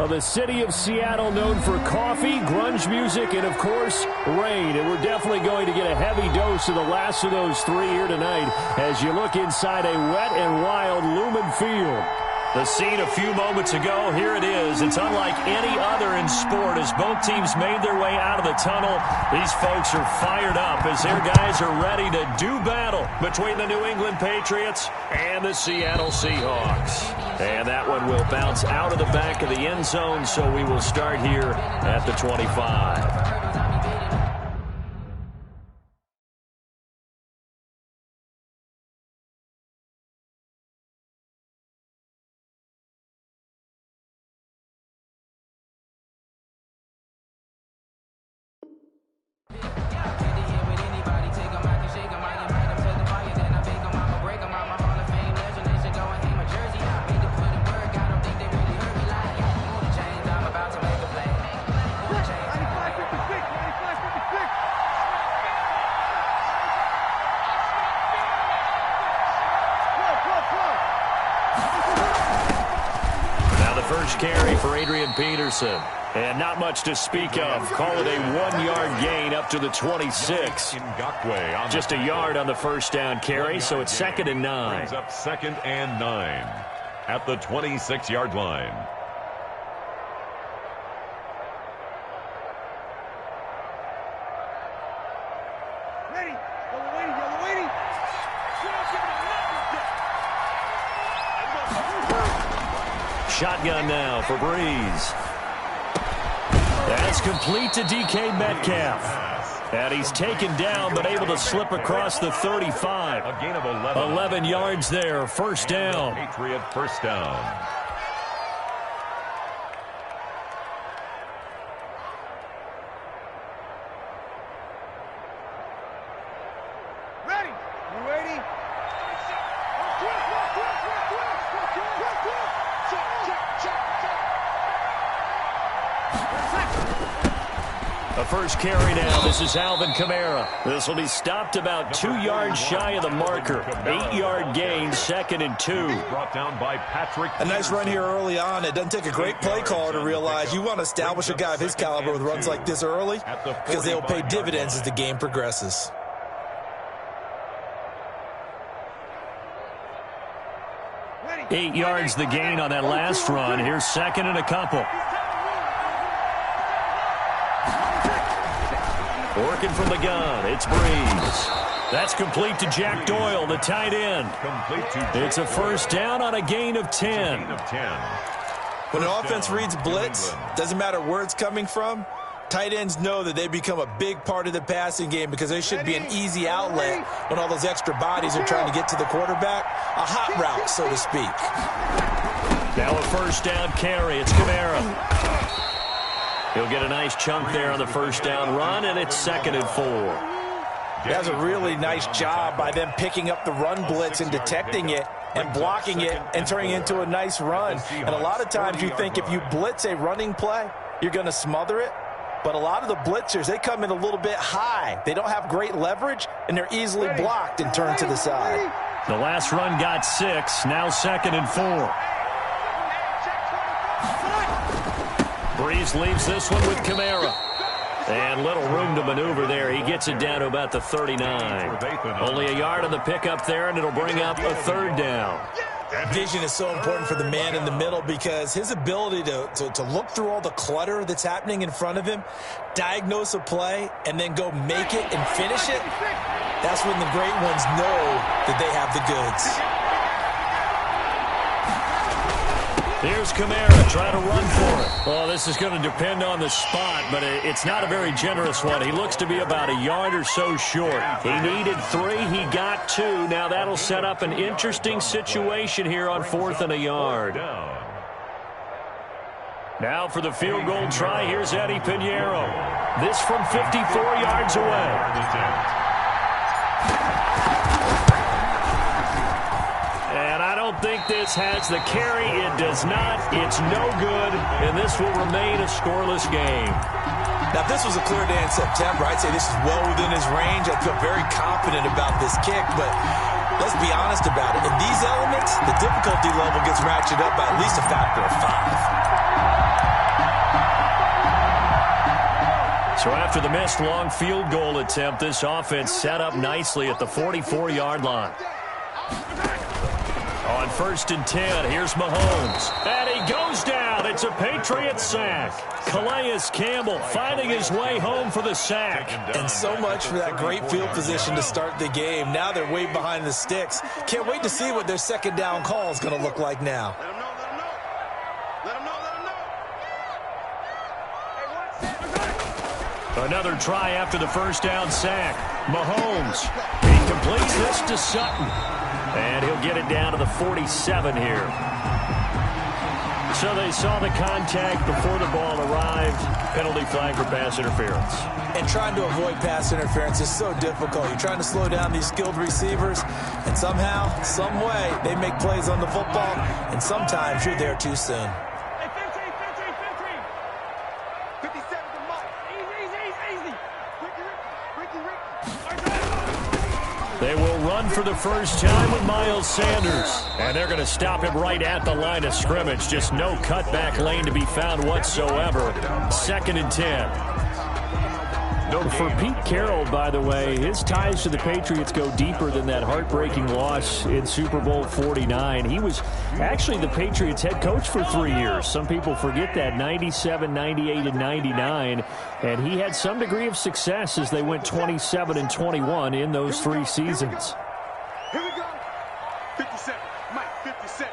Well, the city of Seattle known for coffee, grunge music, and, of course, rain. And we're definitely going to get a heavy dose of the last of those three here tonight as you look inside a wet and wild Lumen Field. The scene a few moments ago, here it is. It's unlike any other in sport as both teams made their way out of the tunnel. These folks are fired up as their guys are ready to do battle between the New England Patriots and the Seattle Seahawks. And that one will bounce out of the back of the end zone, so we will start here at the 25. Carry for Adrian Peterson. And not much to speak of. Call it a 1-yard gain up to the 26. Just a yard on the first down carry, so it's 2nd and 9. Brings up 2nd and 9 at the 26-yard line. Shotgun now for Breeze. That's complete to DK Metcalf. And he's taken down but able to slip across the 35. A gain of 11. 11 yards there, first down. Patriot first down. The first carry now. This is Alvin Kamara. This will be stopped about 2 yards shy of the marker. 8-yard gain, 2nd and 2. Brought down by Patrick. A nice run here early on. It doesn't take a great play caller to realize you want to establish a guy of his caliber with runs like this early because they'll pay dividends as the game progresses. Eight yards the gain on that last run. Here's 2nd and a couple. Working from the gun, it's Breeze. That's complete to Jack Doyle, the tight end. It's a first down on a gain of 10. When an offense reads blitz, doesn't matter where it's coming from, tight ends know that they become a big part of the passing game because they should be an easy outlet when all those extra bodies are trying to get to the quarterback. A hot route, so to speak. Now a first down carry. It's Kamara. He'll get a nice chunk there on the first down run, and it's 2nd and 4. That's a really nice job by them picking up the run blitz and detecting it and blocking it and turning it into a nice run. And a lot of times you think if you blitz a running play, you're going to smother it. But a lot of the blitzers, they come in a little bit high. They don't have great leverage, and they're easily blocked and turned to the side. The last run got 6, now 2nd and 4. Breeze leaves this one with Kamara. And little room to maneuver there. He gets it down to about the 39. Only a yard on the pickup there, and it'll bring up a 3rd down. Vision is so important for the man in the middle because his ability to look through all the clutter that's happening in front of him, diagnose a play, and then go make it and finish it, that's when the great ones know that they have the goods. Here's Kamara trying to run for it. Well, this is going to depend on the spot, but it's not a very generous one. He looks to be about a yard or so short. He needed 3. He got 2. Now that'll set up an interesting situation here on 4th and a yard. Now for the field goal try, here's Eddie Pinheiro. This from 54 yards away. I don't think this has the carry. It does not. It's no good, and this will remain a scoreless game. Now, if this was a clear day in September, I'd say this is well within his range. I'd feel very confident about this kick, but let's be honest about it. In these elements, the difficulty level gets ratcheted up by at least a factor of 5. So after the missed long field goal attempt, this offense set up nicely at the 44-yard line. On 1st and 10, here's Mahomes. And he goes down. It's a Patriots sack. Calais Campbell finding his way home for the sack. And so much for that great field position to start the game. Now they're way behind the sticks. Can't wait to see what their second down call is going to look like now. Another try after the first down sack. Mahomes. He completes this to Sutton. And he'll get it down to the 47 here. So they saw the contact before the ball arrived. Penalty flag for pass interference. And trying to avoid pass interference is so difficult. You're trying to slow down these skilled receivers, and somehow, some way, they make plays on the football, and sometimes you're there too soon. They will run for the first time with Miles Sanders. And they're going to stop him right at the line of scrimmage. Just no cutback lane to be found whatsoever. 2nd and 10. For Pete Carroll, by the way, his ties to the Patriots go deeper than that heartbreaking loss in Super Bowl 49. He was actually the Patriots head coach for 3 years. Some people forget that, 97, 98, and 99. And he had some degree of success as they went 27 and 21 in those 3 seasons. Here we go. 57. Mike, 57.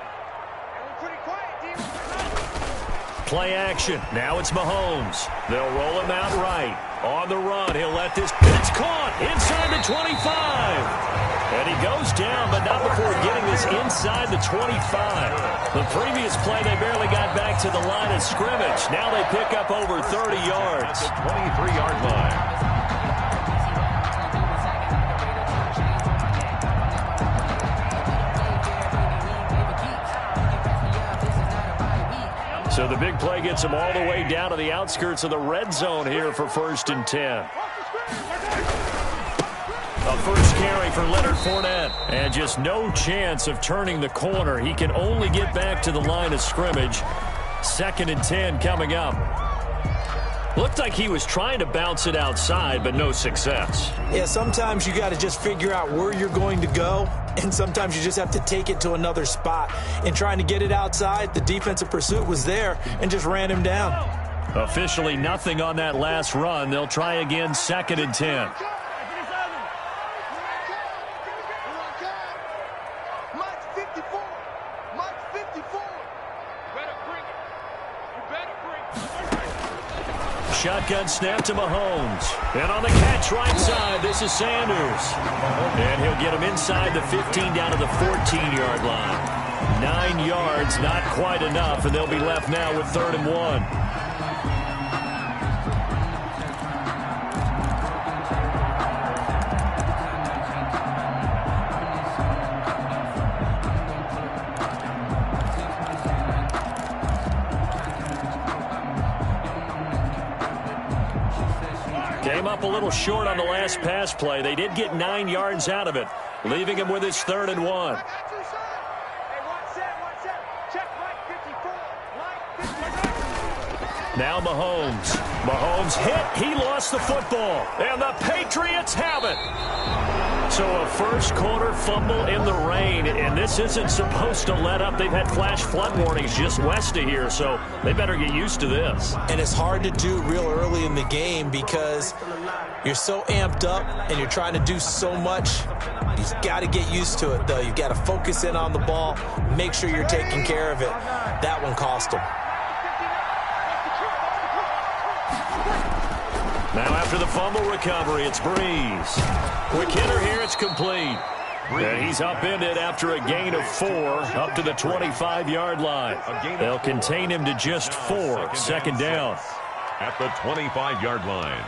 Pretty quiet, team. Play action. Now it's Mahomes. They'll roll him out right. On the run, he'll let this. It's caught inside the 25. And he goes down, but not before getting this inside the 25. The previous play, they barely got back to the line of scrimmage. Now they pick up over 30 yards. 23-yard line. So the big play gets them all the way down to the outskirts of the red zone here for 1st and 10. A first carry for Leonard Fournette. And just no chance of turning the corner. He can only get back to the line of scrimmage. 2nd and 10 coming up. Looked like he was trying to bounce it outside, but no success. Yeah, sometimes you got to just figure out where you're going to go, and sometimes you just have to take it to another spot. In trying to get it outside, the defensive pursuit was there and just ran him down. Officially nothing on that last run. They'll try again, 2nd and 10. Shotgun snap to Mahomes. And on the catch right side, this is Sanders. And he'll get him inside the 15 down to the 14-yard line. 9 yards, not quite enough, and they'll be left now with 3rd and 1. Came up a little short on the last pass play. They did get 9 yards out of it, leaving him with his 3rd and 1. Now Mahomes. Mahomes hit. He lost the football. And the Patriots have it. So a first quarter fumble in the rain, and this isn't supposed to let up. They've had flash flood warnings just west of here, so they better get used to this. And it's hard to do real early in the game because you're so amped up and you're trying to do so much. You've got to get used to it, though. You've got to focus in on the ball, make sure you're taking care of it. That one cost them. Now after the fumble recovery, it's Breeze. Quick hitter here, it's complete. And he's upended after a gain of 4 up to the 25-yard line. They'll contain him to just 4. 2nd down. At the 25-yard line.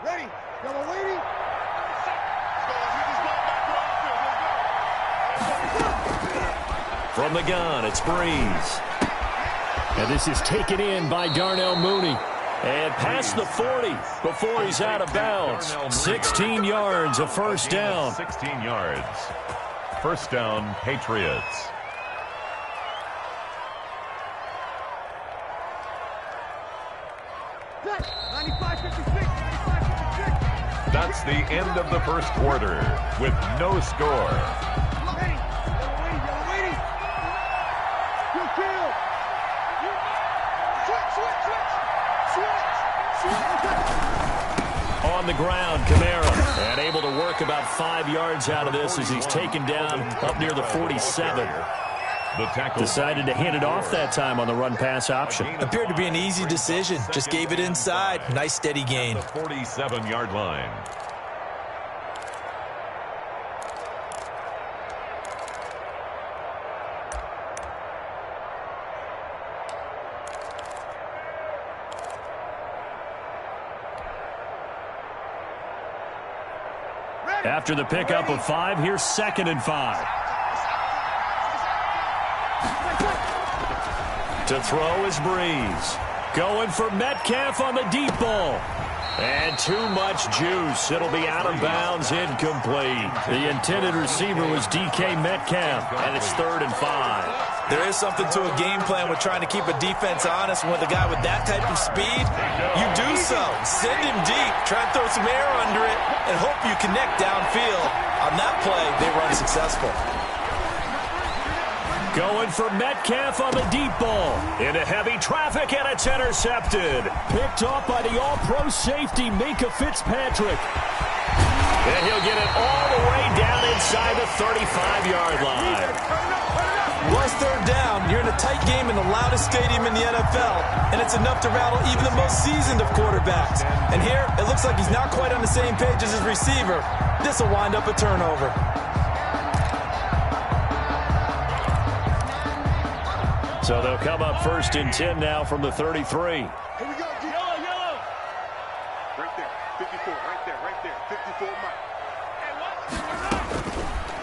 Ready? Y'all waiting? From the gun, it's Breeze. And this is taken in by Darnell Mooney. And past the 40 before he's out of bounds. 16 yards, a first down. 16 yards. First down, Patriots. That's the end of the first quarter with no score. On the ground, Kamara, and able to work about 5 yards out of this as he's taken down up near the 47. The tackle decided to hand it off that time on the run-pass option. Appeared to be an easy decision. Just gave it inside. Nice steady gain. The 47-yard line. After the pickup of 5, here's 2nd and 5. To throw is Breeze. Going for Metcalf on the deep ball. And too much juice. It'll be out of bounds, incomplete. The intended receiver was DK Metcalf, and it's 3rd and 5. There is something to a game plan with trying to keep a defense honest. With a guy with that type of speed, you do so. Send him deep. Try and throw some air under it and hope you connect downfield. On that play, they run successful. Going for Metcalf on the deep ball. Into heavy traffic, and it's intercepted. Picked off by the all-pro safety, Minka Fitzpatrick. And he'll get it all the way down inside the 35-yard line. Once 3rd down, you're in a tight game in the loudest stadium in the NFL, and it's enough to rattle even the most seasoned of quarterbacks. And here, it looks like he's not quite on the same page as his receiver. This will wind up a turnover. So they'll come up 1st and 10 now from the 33. Here we go. Yellow. Right there. 54. Right there. 54, Mike.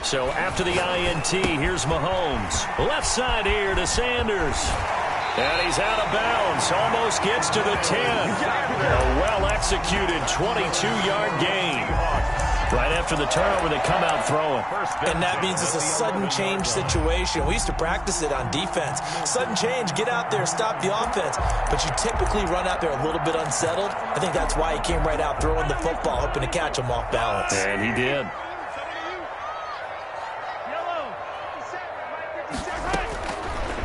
So after the INT, here's Mahomes. Left side here to Sanders. And he's out of bounds. Almost gets to the 10. A well-executed 22-yard gain. Right after the turnover, they come out throwing. And that means it's a sudden change situation. We used to practice it on defense. Sudden change, get out there, stop the offense. But you typically run out there a little bit unsettled. I think that's why he came right out throwing the football, hoping to catch him off balance. And he did.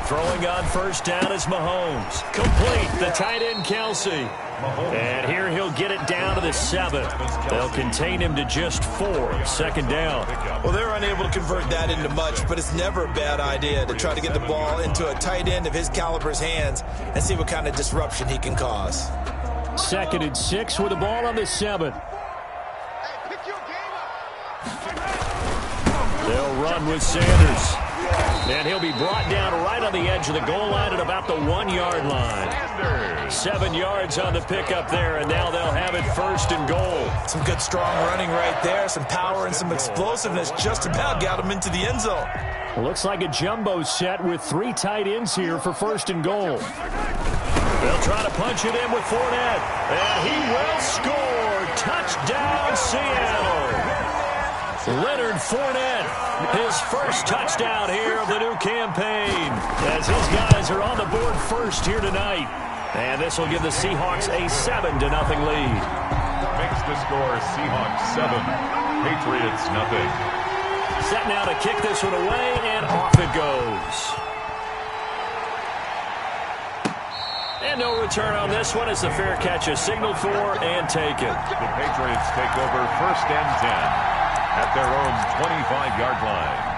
Throwing on 1st down is Mahomes. Complete, the tight end Kelsey. And here he'll get it down to the 7. They'll contain him to just 4. 2nd down. Well, they're unable to convert that into much, but it's never a bad idea to try to get the ball into a tight end of his caliber's hands and see what kind of disruption he can cause. 2nd and 6 with the ball on the 7. They'll run with Sanders. And he'll be brought down right on the edge of the goal line at about the 1-yard line. 7 yards on the pickup there, and now they'll have it 1st and goal. Some good strong running right there. Some power and some explosiveness just about got him into the end zone. Looks like a jumbo set with 3 tight ends here for 1st and goal. They'll try to punch it in with Fournette. And he will score. Touchdown, Seattle. Leonard Fournette, his first touchdown here of the new campaign, as his guys are on the board first here tonight. And this will give the Seahawks a 7-0 lead. Makes the score Seahawks 7, Patriots 0. Set now to kick this one away, and off it goes. And no return on this one as the fair catch is signaled for and taken. The Patriots take over 1st and 10. At their own 25-yard line.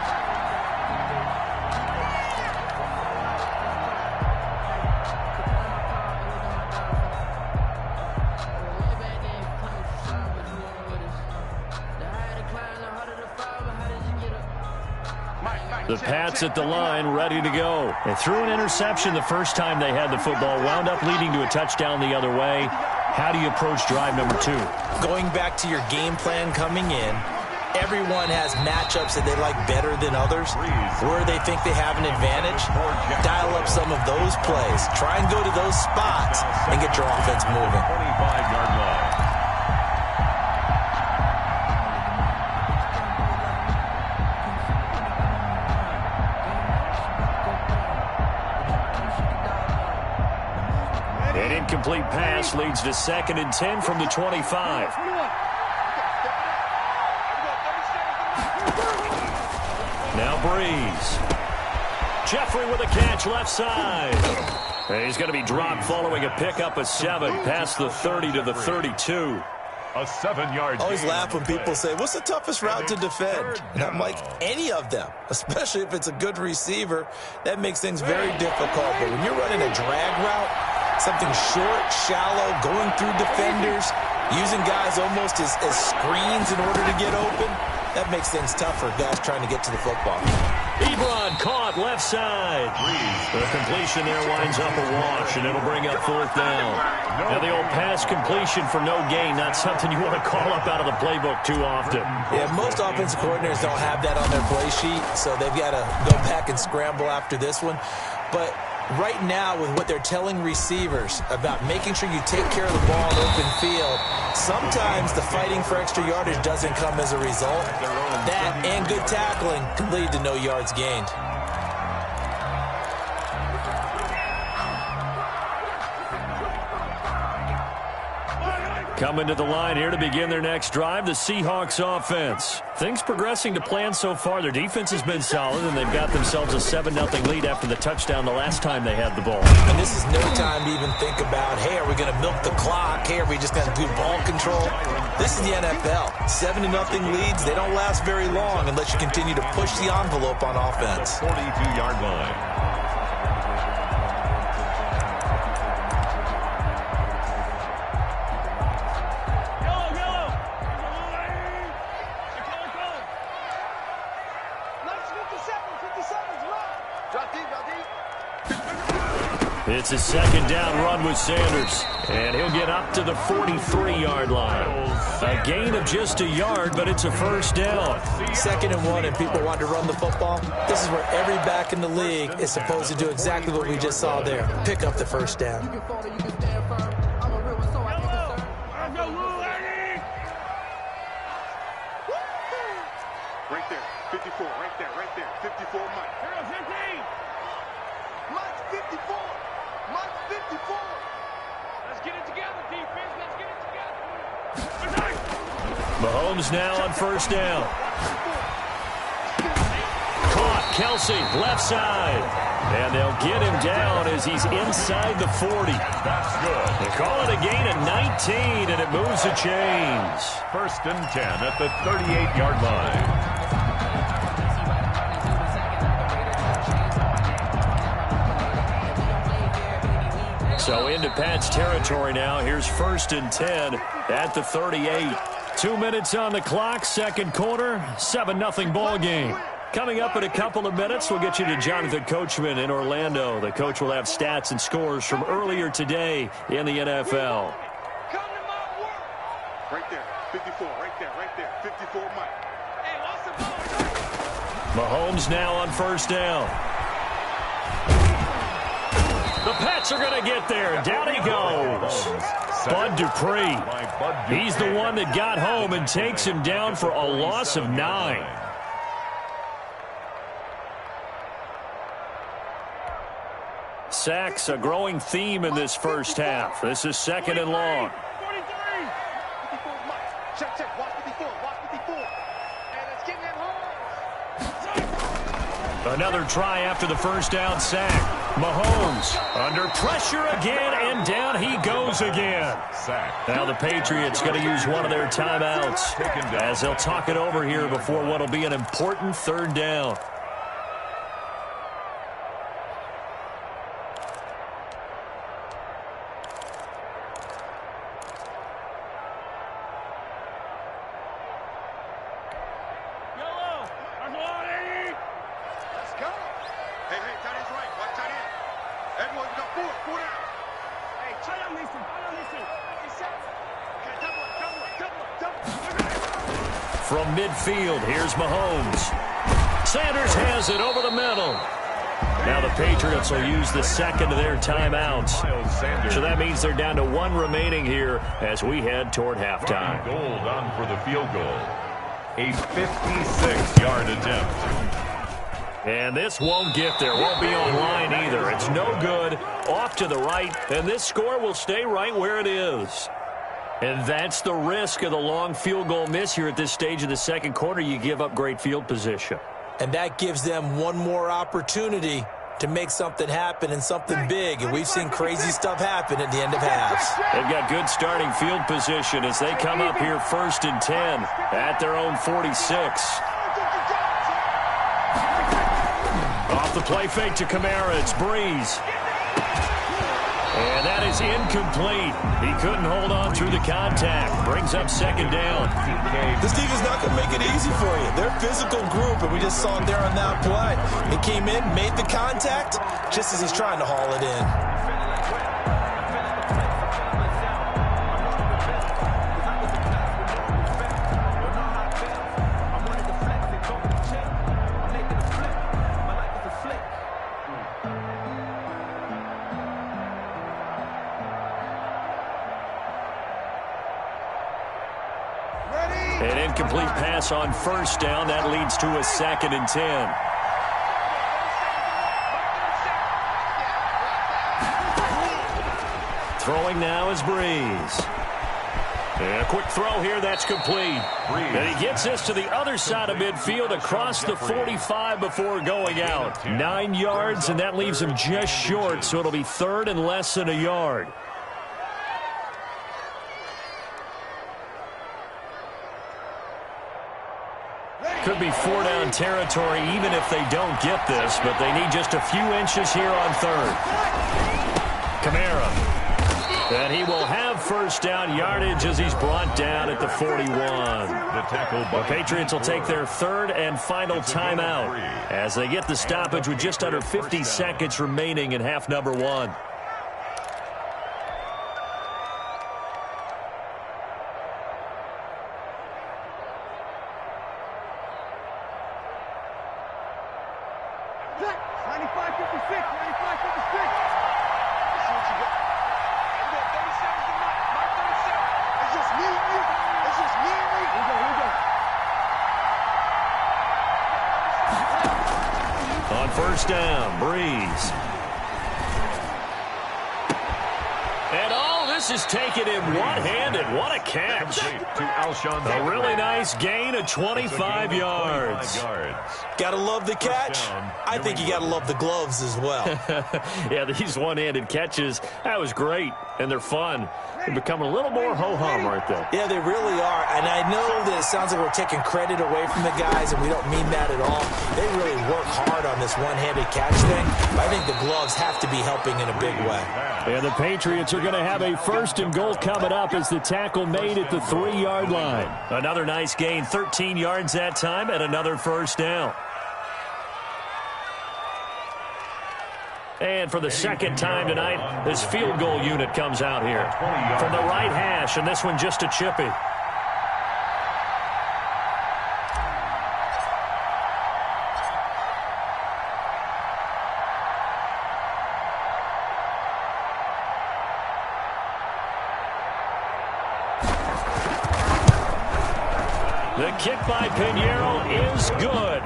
The Pats at the line, ready to go. They threw an interception the first time they had the football, wound up leading to a touchdown the other way. How do you approach drive number 2? Going back to your game plan coming in, everyone has matchups that they like better than others, where they think they have an advantage. Dial up some of those plays. Try and go to those spots and get your offense moving. 25-yard line. An incomplete pass leads to 2nd and 10 from the 25. Now Breeze. Jeffrey with a catch left side. And he's going to be dropped following a pickup of 7 past the 30 to the 32. A 7-yard I always laugh when people say, what's the toughest route to defend? And I'm like, any of them, especially if it's a good receiver. That makes things very difficult. But when you're running a drag route, something short, shallow, going through defenders, using guys almost as screens in order to get open, that makes things tough for guys trying to get to the football. Ebron caught left side. The completion there winds up a wash, and it'll bring up 4th down. Now the old pass completion for no gain, not something you want to call up out of the playbook too often. Yeah, most offensive coordinators don't have that on their play sheet, so they've got to go back and scramble after this one. But right now, with what they're telling receivers about making sure you take care of the ball in open field, sometimes the fighting for extra yardage doesn't come as a result. That and good tackling can lead to no yards gained. Coming to the line here to begin their next drive, the Seahawks offense. Things progressing to plan so far. Their defense has been solid, and they've got themselves a 7-0 lead after the touchdown the last time they had the ball. And this is no time to even think about, hey, are we going to milk the clock? Hey, are we just going to do ball control? This is the NFL. 7-0 leads, they don't last very long unless you continue to push the envelope on offense. 42-yard line. It's a 2nd down run with Sanders, and he'll get up to the 43-yard line. A gain of just a yard, but it's a 1st down. 2nd and 1, and people want to run the football. This is where every back in the league is supposed to do exactly what we just saw there. Pick up the 1st down. Right there, 54, right there, 54, Mike. 54. Mike 54. Let's get it together, defense. Let's get it together. Mahomes now on 1st down. Caught Kelsey, left side. And they'll get him down as he's inside the 40. That's good. They call it a gain of 19, and it moves the chains. 1st and 10 at the 38-yard line. So into Pat's territory now. Here's 1st and 10 at the 38. 2 minutes on the clock, 2nd quarter, 7-0 ball game. Coming up in a couple of minutes, we'll get you to Jonathan Coachman in Orlando. The coach will have stats and scores from earlier today in the NFL. Right there, 54, right there, 54, Mike. Hey, what's the ball? Mahomes now on 1st down. The Pats are going to get there. Down he goes. Bud Dupree. He's the one that got home and takes him down for a loss of 9. Sacks, a growing theme in this 1st half. This is 2nd and long. 43. 54, Mike. Check, watch 54, watch 54. And it's getting him home. Another try after the 1st down sack. Mahomes under pressure again, and down he goes again. Now the Patriots going to use one of their timeouts as they'll talk it over here before what will be an important 3rd down. from midfield. Here's Mahomes. Sanders has it over the middle. Now the Patriots will use the second of their timeouts. So that means they're down to one remaining here as we head toward halftime. Gold on for the field goal. A 56-yard attempt. And this won't get there. Won't be online either. It's no good. Off to the right. And this score will stay right where it is. And that's the risk of the long field goal miss here at this stage of the second quarter. You give up great field position. And that gives them one more opportunity to make something happen and something big. And we've seen crazy stuff happen at the end of halves. They've got good starting field position as they come up here 1st and 10 at their own 46. Off the play fake to Kamara. It's Breeze. And that is incomplete. He couldn't hold on through the contact. Brings up second down. This defense is not going to make it easy for you. They're a physical group, and we just saw it there on that play. He came in, made the contact, just as he's trying to haul it in. An incomplete pass on first down. That leads to a 2nd and 10. Throwing now is Breeze. And a quick throw here. That's complete. And he gets this to the other side of midfield across the 45 before going out. 9 yards, and that leaves him just short, so it'll be 3rd and less than a yard. Could be 4-down territory even if they don't get this, but they need just a few inches here on 3rd. Kamara. And he will have first down yardage as he's brought down at the 41. The Patriots will take their 3rd and final timeout as they get the stoppage with just under 50 seconds remaining in half number 1. On first down, Breeze. And all this is taken in one-handed. What a catch. A really nice gain of 25 yards. Gotta love the catch. I think you gotta love the gloves as well. Yeah, these one-handed catches, that was great, and they're fun. They become a little more ho-hum, aren't they? Yeah, they really are. And I know that it sounds like we're taking credit away from the guys, and we don't mean that at all. They really work hard on this one-handed catch thing. But I think the gloves have to be helping in a big way. And the Patriots are going to have a 1st and goal coming up as the tackle made at the 3-yard line. Another nice gain, 13 yards that time, and another first down. And for the second time tonight, this field goal unit comes out here. From the right hash, and this one just a chippy. The kick by Pinheiro is good.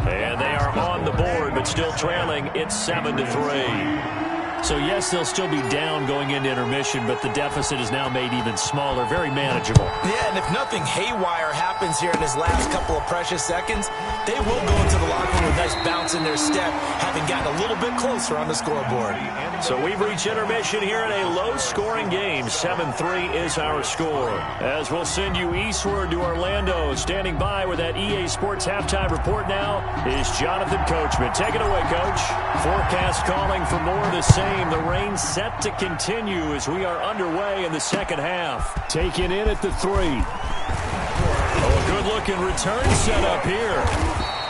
And they are on the board, but still trailing. It's 7-3. So, yes, they'll still be down going into intermission, but the deficit is now made even smaller. Very manageable. Yeah, and if nothing haywire happens here in his last couple of precious seconds, they will go into the locker room with a nice bounce in their step, having gotten a little bit closer on the scoreboard. So we've reached intermission here in a low-scoring game. 7-3 is our score. As we'll send you eastward to Orlando. Standing by with that EA Sports halftime report now is Jonathan Coachman. Take it away, Coach. Forecast calling for more of the same. The rain set to continue as we are underway in the second half. Taken in at the 3. Oh, a good-looking return set up here.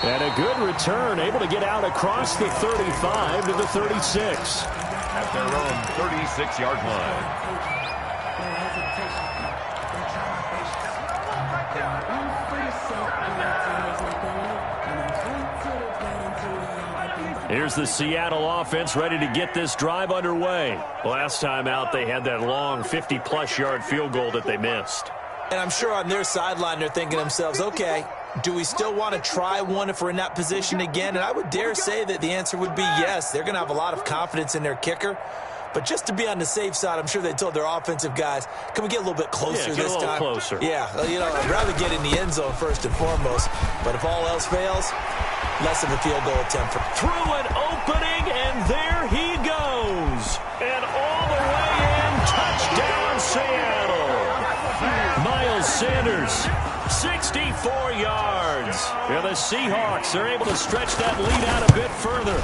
And a good return, able to get out across the 35 to the 36. At their own 36-yard line. Here's the Seattle offense ready to get this drive underway. Last time out, they had that long 50-plus yard field goal that they missed. And I'm sure on their sideline they're thinking to themselves, okay, do we still want to try one if we're in that position again? And I would dare say that the answer would be yes. They're going to have a lot of confidence in their kicker. But just to be on the safe side, I'm sure they told their offensive guys, can we get a little bit closer this time? Closer. Yeah, I'd rather get in the end zone first and foremost. But if all else fails, less of a field goal attempt. Through an opening, and there he goes. And all the way in, touchdown Seattle. Miles Sanders, 64 yards. And the Seahawks are able to stretch that lead out a bit further.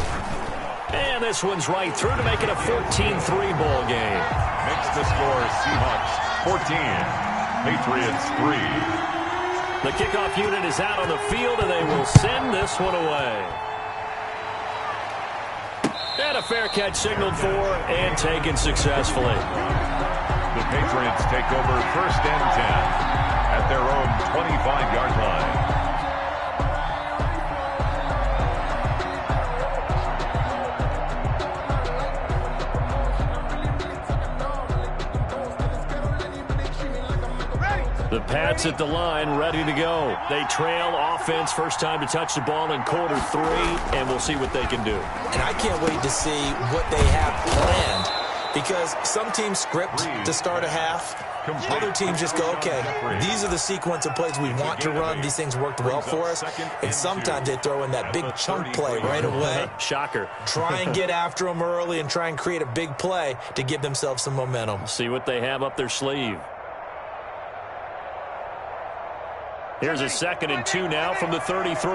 And this one's right through to make it a 14-3 ball game. Makes the score Seahawks 14, Patriots 3. The kickoff unit is out on the field, and they will send this one away. And a fair catch signaled for and taken successfully. The Patriots take over first and 10 at their own 25-yard line. The Pats at the line, ready to go. They trail offense, first time to touch the ball in quarter 3, and we'll see what they can do. And I can't wait to see what they have planned, because some teams script to start a half. Other teams just go, okay, these are the sequence of plays we want to run. These things worked well for us. And sometimes they throw in that big chunk play right away. Shocker. Try and get after them early and try and create a big play to give themselves some momentum. See what they have up their sleeve. Here's a 2nd and 2 now from the 33.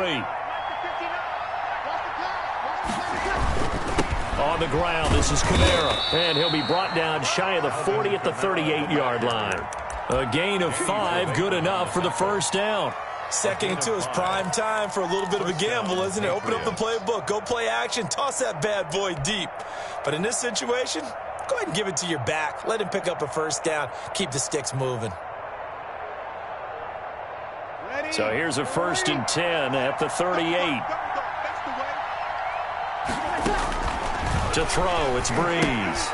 On the ground, this is Kamara. And he'll be brought down shy of the 40 at the 38-yard line. A gain of 5, good enough for the first down. 2nd and 2 is prime time for a little bit of a gamble, isn't it? Open up the playbook, go play action, toss that bad boy deep. But in this situation, go ahead and give it to your back. Let him pick up a first down. Keep the sticks moving. So here's a 1st and 10 at the 38. To throw, it's Breeze.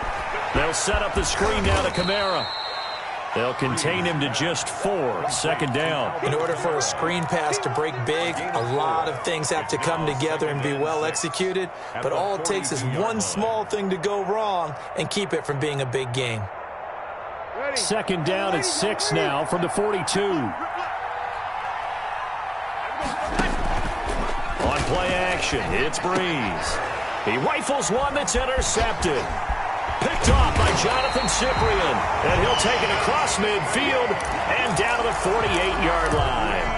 They'll set up the screen down to Kamara. They'll contain him to just 4. 2nd down. In order for a screen pass to break big, a lot of things have to come together and be well executed. But all it takes is one small thing to go wrong and keep it from being a big game. 2nd down at 6 now from the 42. On play action, it's Breeze. He rifles one that's intercepted. Picked off by Jonathan Cyprien. And he'll take it across midfield and down to the 48-yard line.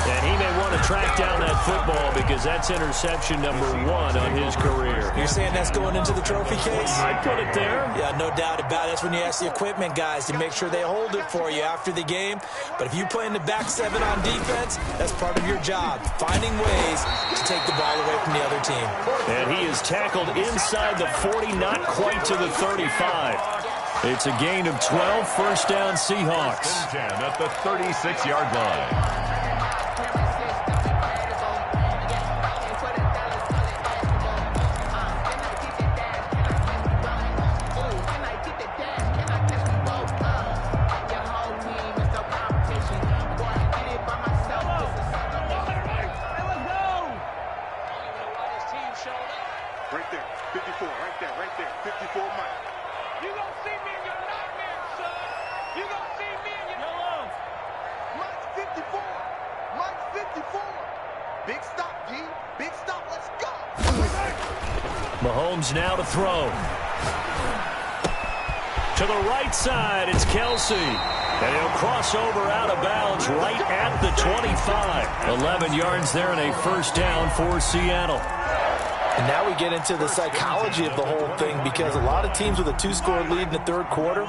And he may want to track down that football because that's interception number 1 on his career. You're saying that's going into the trophy case? I'd put it there. Yeah, no doubt about it. That's when you ask the equipment guys to make sure they hold it for you after the game. But if you play in the back 7 on defense, that's part of your job, finding ways to take the ball away from the other team. And he is tackled inside the 40, not quite to the 35. It's a gain of 12, first down Seahawks. 10 at the 36-yard line. Right there, 54, right there, 54 Mike. You gonna see me in your nightmare, son. You gonna see me in your love. Mike's 54. Mike's 54. Big stop, G. Big stop. Let's go. Mahomes now to throw. To the right side, it's Kelsey. And he'll cross over out of bounds right at the 25. 11 yards there and a first down for Seattle. And now we get into the psychology of the whole thing, because a lot of teams with a 2-score lead in the 3rd quarter,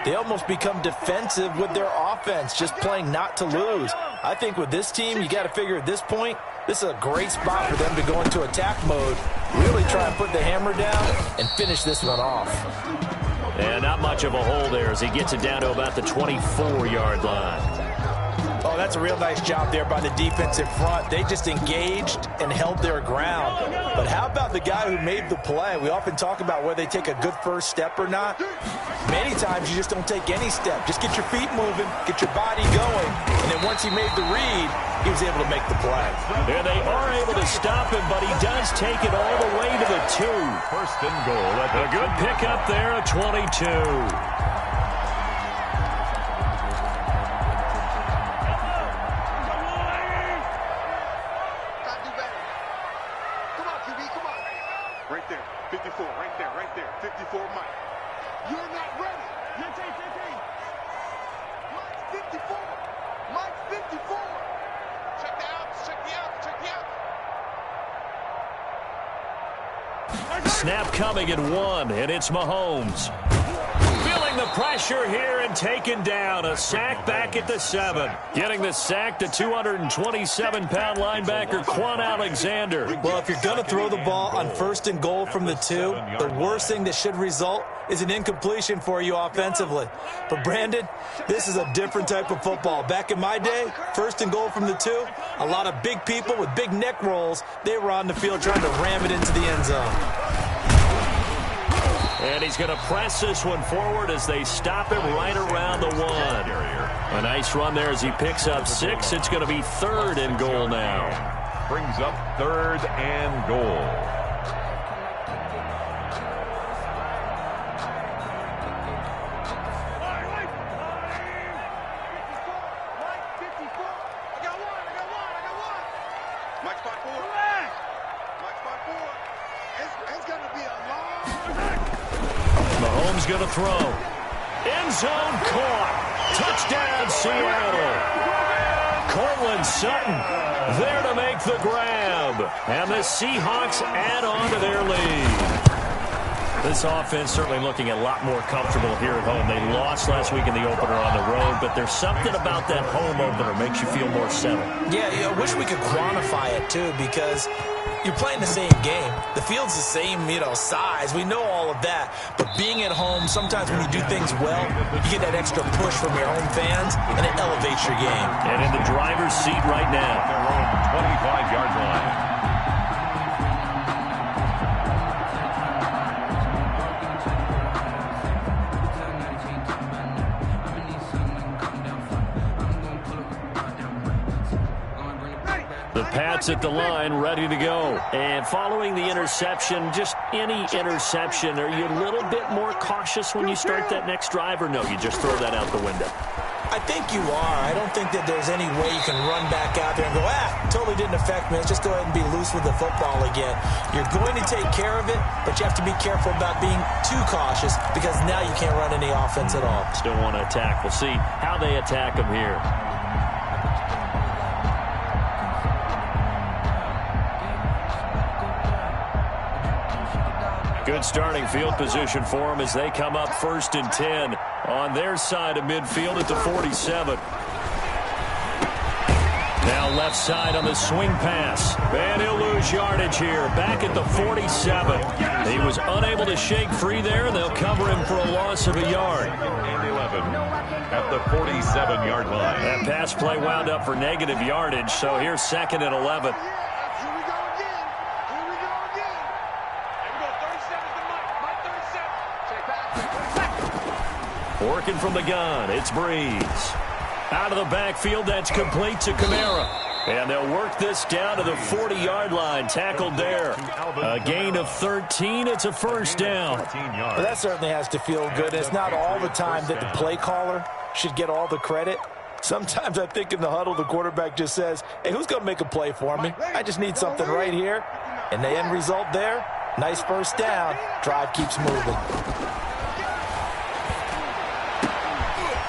they almost become defensive with their offense, just playing not to lose. I think with this team, you got to figure at this point, this is a great spot for them to go into attack mode, really try and put the hammer down and finish this one off. And not much of a hole there as he gets it down to about the 24-yard line. Oh, Oh, that's a real nice job there by the defensive front. They just engaged and held their ground. But how about the guy who made the play? We often talk about whether they take a good first step or not. Many times you just don't take any step. Just get your feet moving, get your body going, and then once he made the read, he was able to make the play. And they are able to stop him, but he does take it all the way to the 2. First and goal. A good pickup there at 22. Right there, 54, right there, 54, Mike. You're not ready. Mike's 54. Mike's 54. Check the outs, check the outs, check the outs. Snap coming at 1, and it's Mahomes. Feeling the pressure here and taken down. A sack back at the 7. Getting the sack to 227-pound linebacker Quan Alexander. Well, if you're going to throw the ball on first and goal from the 2, the worst thing that should result is an incompletion for you offensively. But, Brandon, this is a different type of football. Back in my day, first and goal from the 2, a lot of big people with big neck rolls, they were on the field trying to ram it into the end zone. And he's going to press this one forward as they stop him right around the 1. A nice run there as he picks up 6. It's going to be 3rd and goal now. Brings up 3rd and goal. Mahomes going to throw. End zone caught. Touchdown, Seattle. Cortland Sutton there to make the grab. And the Seahawks add on to their lead. This offense certainly looking a lot more comfortable here at home. They lost last week in the opener on the road, but there's something about that home opener makes you feel more settled. Yeah, I wish we could quantify it, too, because you're playing the same game. The field's the same, size. We know all of that. But being at home, sometimes when you do things well, you get that extra push from your home fans, and it elevates your game. And in the driver's seat right now. Their own 25-yard line. The Pats at the line, ready to go. And following the interception, just any interception, are you a little bit more cautious when you start that next drive, or no, you just throw that out the window? I think you are. I don't think that there's any way you can run back out there and go, totally didn't affect me. Let's just go ahead and be loose with the football again. You're going to take care of it, but you have to be careful about being too cautious because now you can't run any offense at all. Still want to attack. We'll see how they attack them here. Good starting field position for them as they come up 1st and 10 on their side of midfield at the 47. Now left side on the swing pass. And he'll lose yardage here. Back at the 47. He was unable to shake free there, and they'll cover him for a loss of a yard. And 11 at the 47-yard line. That pass play wound up for negative yardage, so here's 2nd and 11. Working from the gun, it's Breeze. Out of the backfield, that's complete to Kamara. And they'll work this down to the 40-yard line, tackled there. A gain of 13, it's a 1st down. Well, that certainly has to feel good. It's not all the time that the play caller should get all the credit. Sometimes I think in the huddle, the quarterback just says, hey, who's going to make a play for me? I just need something right here. And the end result there, nice 1st down. Drive keeps moving.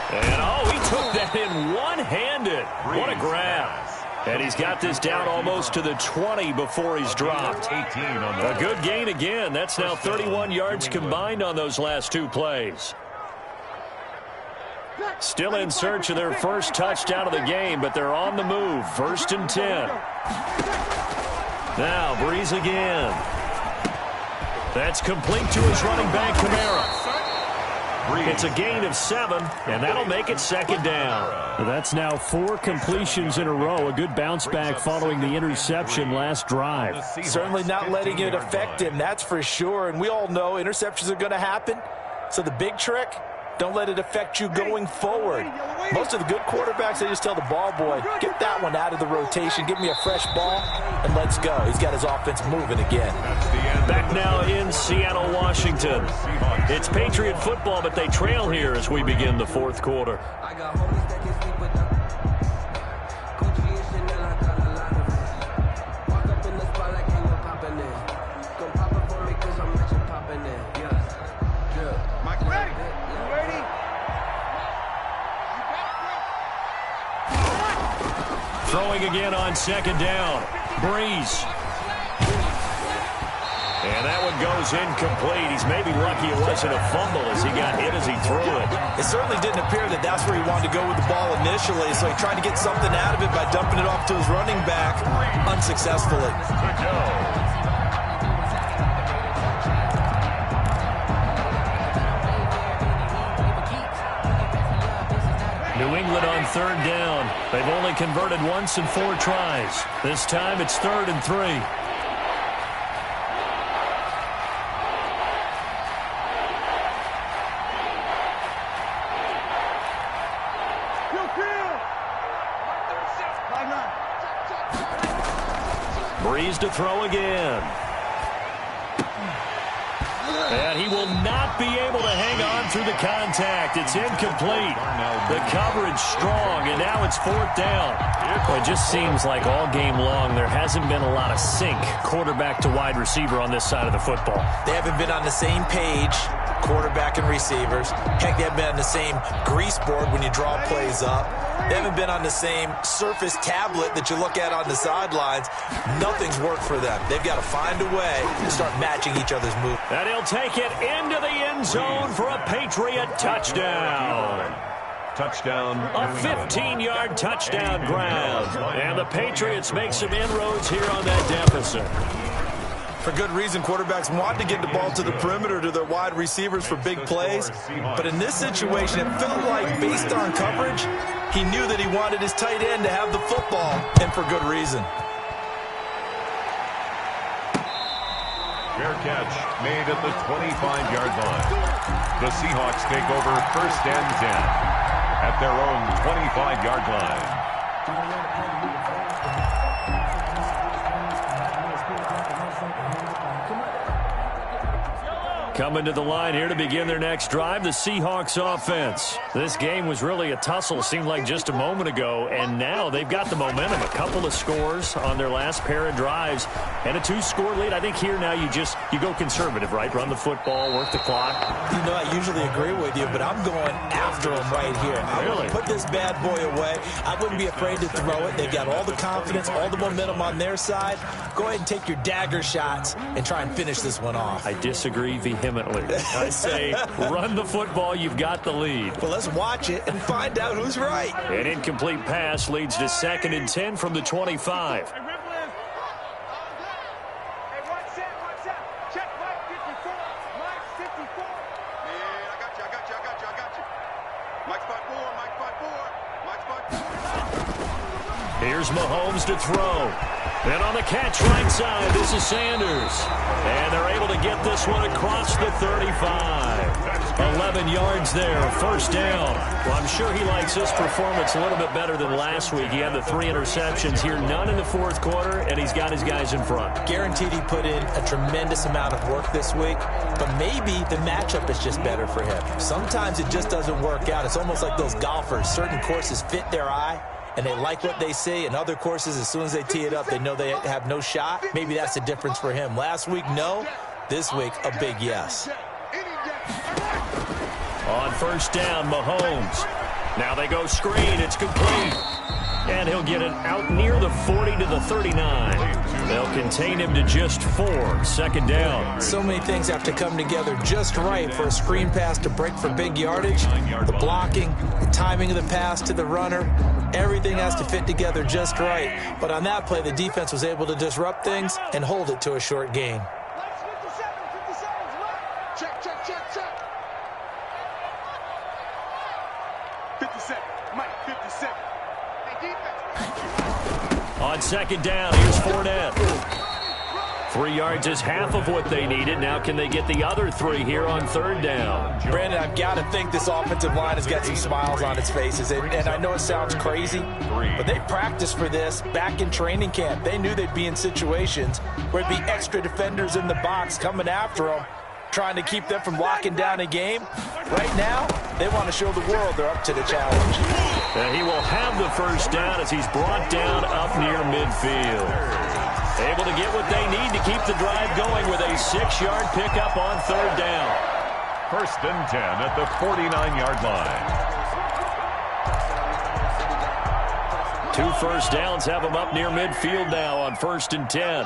And, he took that in one-handed. What a grab. And he's got this down almost to the 20 before he's dropped. 18 on the A good gain again. That's now 31 yards combined on those last 2 plays. Still in search of their first touchdown of the game, but they're on the move. 1st and 10. Now, Breeze again. That's complete to his running back, Kamara. It's a gain of 7, and that'll make it second down. That's now 4 completions in a row. A good bounce back following the interception last drive. Certainly not letting it affect him, that's for sure. And we all know interceptions are going to happen. So the big trick, don't let it affect you going forward. Most of the good quarterbacks, they just tell the ball boy, get that one out of the rotation, give me a fresh ball, and let's go. He's got his offense moving again. Back now in Seattle, Washington. It's Patriot football, but they trail here as we begin the fourth quarter. Throwing again on second down. Breeze. And that one goes incomplete. He's maybe lucky it wasn't a fumble as he got hit as he threw it. It certainly didn't appear that that's where he wanted to go with the ball initially, so he tried to get something out of it by dumping it off to his running back unsuccessfully. New England on third down. They've only converted once in 4 tries. This time it's 3rd and 3. Breeze to throw again. And he will not be able to hang on through the contact. It's incomplete. The coverage strong, and now it's 4th down. Well, it just seems like all game long there hasn't been a lot of sync quarterback to wide receiver on this side of the football. They haven't been on the same page, quarterback and receivers. Heck, they haven't been on the same grease board when you draw plays up. They haven't been on the same surface tablet that you look at on the sidelines. Nothing's worked for them. They've got to find a way to start matching each other's moves. And he'll take it into the end zone for a Patriot touchdown. Touchdown. A 15-yard touchdown grab. And the Patriots make some inroads here on that deficit. For good reason, quarterbacks want to get the ball to the perimeter to their wide receivers for big plays. But in this situation, it felt like, based on coverage, he knew that he wanted his tight end to have the football, and for good reason. Fair catch made at the 25-yard line. The Seahawks take over 1st and 10 at their own 25-yard line. Coming to the line here to begin their next drive, the Seahawks offense. This game was really a tussle, seemed like just a moment ago, and now they've got the momentum. A couple of scores on their last pair of drives, and a 2-score lead. I think here now you go conservative, right? Run the football, work the clock. You know, I usually agree with you, but I'm going after him right here. I want to put this bad boy away. I wouldn't be afraid to throw it. They've got all the confidence, all the momentum on their side. Go ahead and take your dagger shots and try and finish this one off. I disagree vehemently. I say run the football. You've got the lead. Well, let's watch it and find out who's right. An incomplete pass leads to 2nd and 10 from the 25. Here's Mahomes to throw. And on the catch right side, this is Sanders. And they're able to get this one across the 35. 11 yards there, 1st down. Well, I'm sure he likes this performance a little bit better than last week. He had the 3 interceptions here, none in the 4th quarter, and he's got his guys in front. Guaranteed he put in a tremendous amount of work this week, but maybe the matchup is just better for him. Sometimes it just doesn't work out. It's almost like those golfers. Certain courses fit their eye, and they like what they see. And other courses, as soon as they tee it up, they know they have no shot. Maybe that's the difference for him. Last week, no. This week, a big yes. On 1st down, Mahomes. Now they go screen. It's complete. And he'll get it out near the 40 to the 39. They'll contain him to just 4. 2nd down. So many things have to come together just right for a screen pass to break for big yardage. The blocking, the timing of the pass to the runner, everything has to fit together just right. But on that play, the defense was able to disrupt things and hold it to a short gain. Check, check, check, check. 57. Hey, defense. On second down, here's Fournette. 3 yards is half of what they needed. Now can they get the other 3 here on third down? Brandon, I've got to think this offensive line has got some smiles on its faces. And I know it sounds crazy, but they practiced for this back in training camp. They knew they'd be in situations where there'd be extra defenders in the box coming after them, trying to keep them from locking down a game. Right now, they want to show the world they're up to the challenge. And he will have the first down as he's brought down up near midfield. Able to get what they need to keep the drive going with a 6-yard pickup on third down. First and 10 at the 49-yard line. 2 first downs have them up near midfield now on first and 10.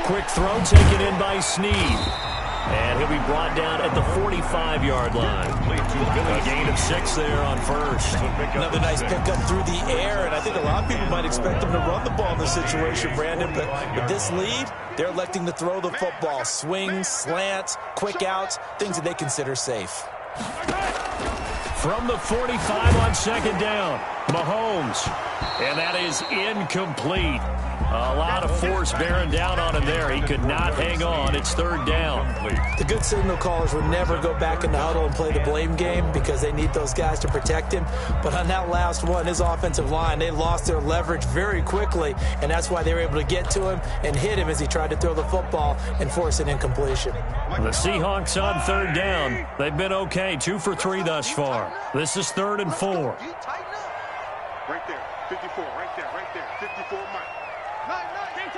Quick throw taken in by Snead. And he'll be brought down at the 45-yard line. A gain of 6 there on first. Another nice pickup through the air, and I think a lot of people might expect them to run the ball in this situation, Brandon, but with this lead, they're electing to throw the football. Swings, slants, quick outs, things that they consider safe. From the 45 on second down, Mahomes. And that is incomplete. A lot of force bearing down on him there. He could not hang on. It's third down. The good signal callers would never go back in the huddle and play the blame game because they need those guys to protect him. But on that last one, his offensive line, they lost their leverage very quickly, and that's why they were able to get to him and hit him as he tried to throw the football and force an incompletion. The Seahawks on third down. They've been okay, 2 for 3 thus far. This is 3rd and 4. Right there, 54, right there, 54, Mike. 18.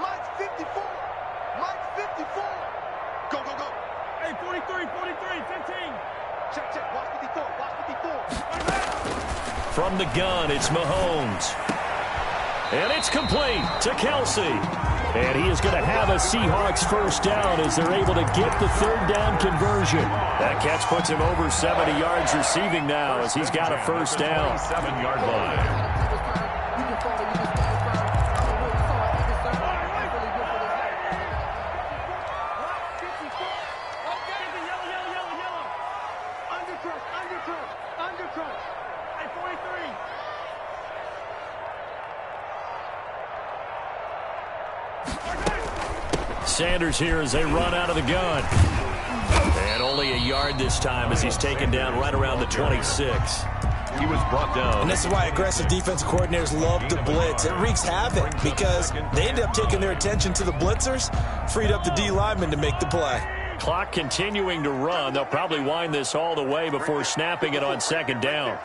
Mike's 54. Mike's 54. Go, go, go. Hey, 43, 15. Check, watch 54, watch 54. From the gun, it's Mahomes. And it's complete to Kelsey. And he is going to have a Seahawks first down as they're able to get the third down conversion. That catch puts him over 70 yards receiving now as he's got a first down. 7-yard line. Sanders here as they run out of the gun. And only a yard this time as he's taken down right around the 26. He was brought down. And this is why aggressive defensive coordinators love to blitz. It wreaks havoc because they end up taking their attention to the blitzers, freed up the D lineman to make the play. Clock continuing to run. They'll probably wind this all the way before snapping it on second down.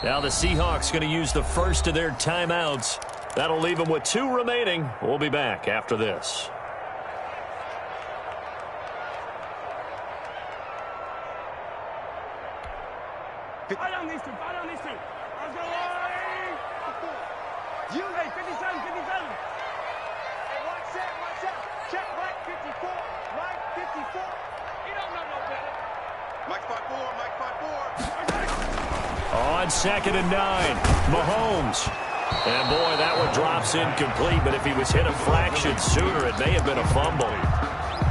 Now the Seahawks going to use the first of their timeouts. That'll leave them with 2 remaining. We'll be back after this. Fight on these two. Let's go. You, hey, 57. Hey, watch out. Check, Mike 54. Mike 54. He don't know no better. Mike 5-4. On second and 9, Mahomes. And boy, that one drops incomplete, but if he was hit a fraction sooner, it may have been a fumble.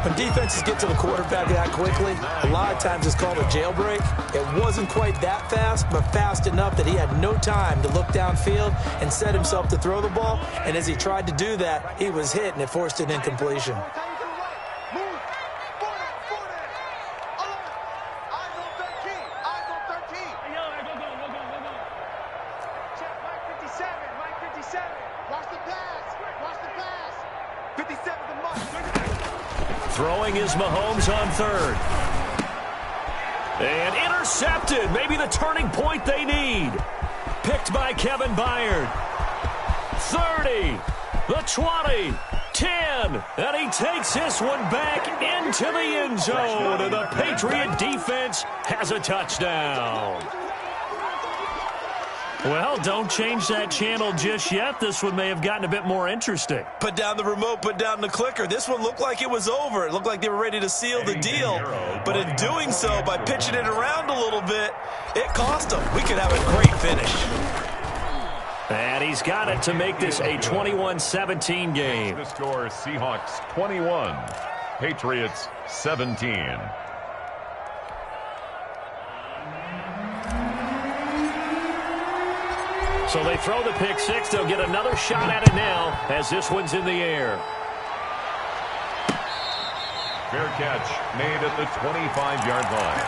When defenses get to the quarterback that quickly, a lot of times it's called a jailbreak. It wasn't quite that fast, but fast enough that he had no time to look downfield and set himself to throw the ball. And as he tried to do that, he was hit, and it forced an incompletion. Throwing is Mahomes on third. And intercepted. Maybe the turning point they need. Picked by Kevin Byard. 30, the 20, 10. And he takes this one back into the end zone. And the Patriot defense has a touchdown. Well, don't change that channel just yet. This one may have gotten a bit more interesting. Put down the remote, put down the clicker. This one looked like it was over. It looked like they were ready to seal the deal. But in doing so, by pitching it around a little bit, it cost them. We could have a great finish. And he's got it to make this a 21-17 game. The score, Seahawks 21, Patriots 17. So they throw the pick six. They'll get another shot at it now as this one's in the air. Fair catch made at the 25-yard line.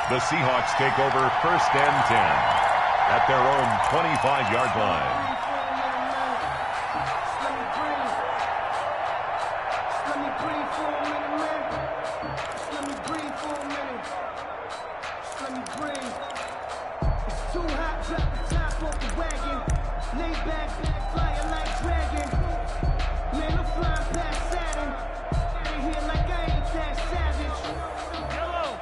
The Seahawks take over 1st and 10 at their own 25-yard line.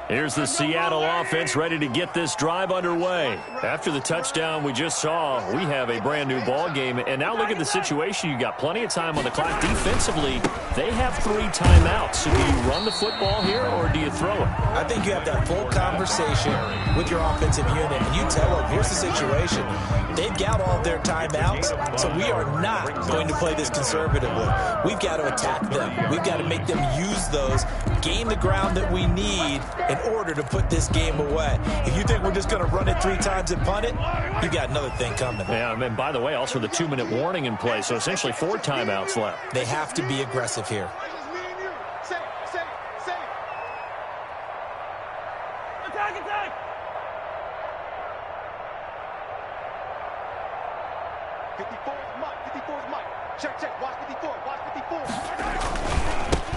Here's the Seattle offense ready to get this drive underway. After the touchdown we just saw, we have a brand new ball game. And now look at the situation. You got plenty of time on the clock. Defensively, they have 3 timeouts. So do you run the football here or do you throw it? I think you have that full conversation with your offensive unit, and you tell them, here's the situation. They've got all of their timeouts, so we are not going to play this conservatively. We've got to attack them. We've got to make them use those, gain the ground that we need in order to put this game away. If you think we're just going to run it 3 times and punt it, you got another thing coming. Yeah, and by the way, also the 2-minute warning in play, so essentially 4 timeouts left. They have to be aggressive here.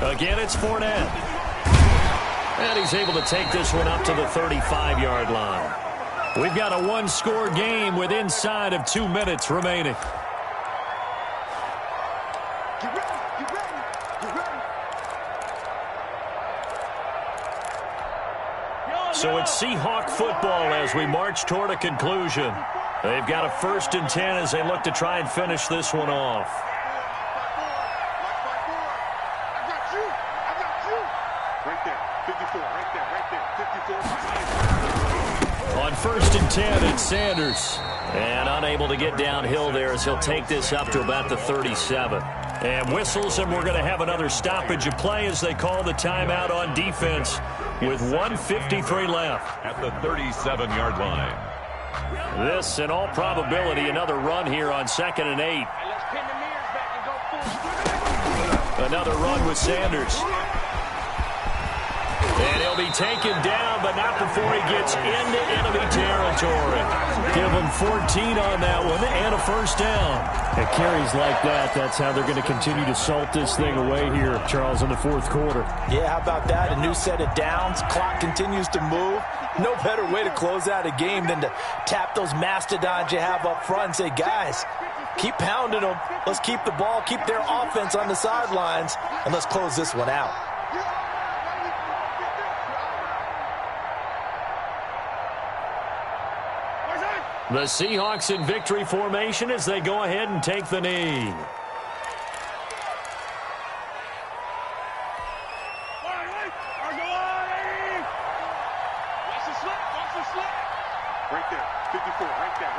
Again, it's Fournette. And he's able to take this one up to the 35-yard line. We've got a 1-score game with inside of 2 minutes remaining. So it's Seahawk football as we march toward a conclusion. They've got a 1st and 10 as they look to try and finish this one off. On 1st and 10, it's Sanders. And unable to get downhill there as he'll take this up to about the 37. And whistles, and we're going to have another stoppage of play as they call the timeout on defense with 1:53 left. At the 37-yard line. This, in all probability, another run here on 2nd and 8. Another run with Sanders. And he'll be taken down, but not before he gets into enemy territory. Give him 14 on that one and a 1st down. At carries like that, that's how they're going to continue to salt this thing away here, Charles, in the 4th quarter. Yeah, how about that? A new set of downs. Clock continues to move. No better way to close out a game than to tap those mastodons you have up front and say, guys, keep pounding them. Let's keep the ball, keep their offense on the sidelines, and let's close this one out. The Seahawks in victory formation as they go ahead and take the knee. Right there, 54, right there,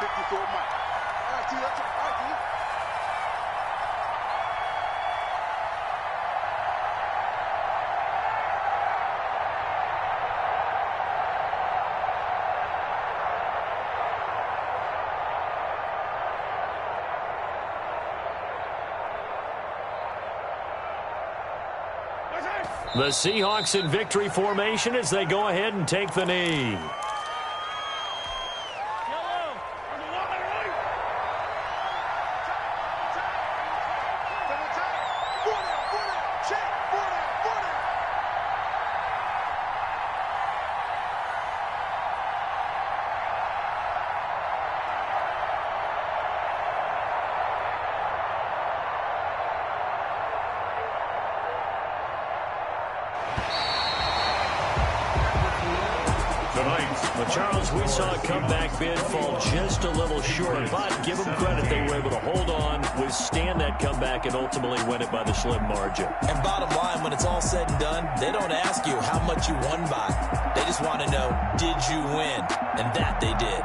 54 Mike. All right, T, that's all right, T. The Seahawks in victory formation as they go ahead and take the knee. Tonight, Well, Charles, we saw a comeback bid fall just a little short, but give them credit. They were able to hold on, withstand that comeback, and ultimately win it by the slim margin. And bottom line, when it's all said and done, they don't ask you how much you won by. They just want to know, did you win? And that they did.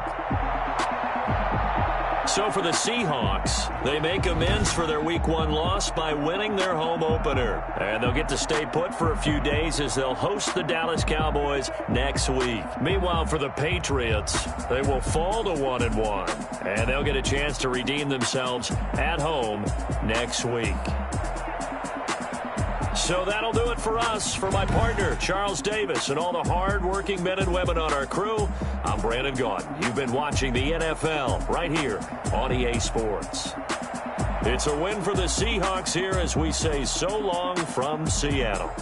So for the Seahawks, they make amends for their Week 1 loss by winning their home opener. And they'll get to stay put for a few days as they'll host the Dallas Cowboys next week. Meanwhile, for the Patriots, they will fall to 1-1. And they'll get a chance to redeem themselves at home next week. So that'll do it for us. For my partner, Charles Davis, and all the hard-working men and women on our crew, I'm Brandon Gaudin. You've been watching the NFL right here on EA Sports. It's a win for the Seahawks here as we say so long from Seattle.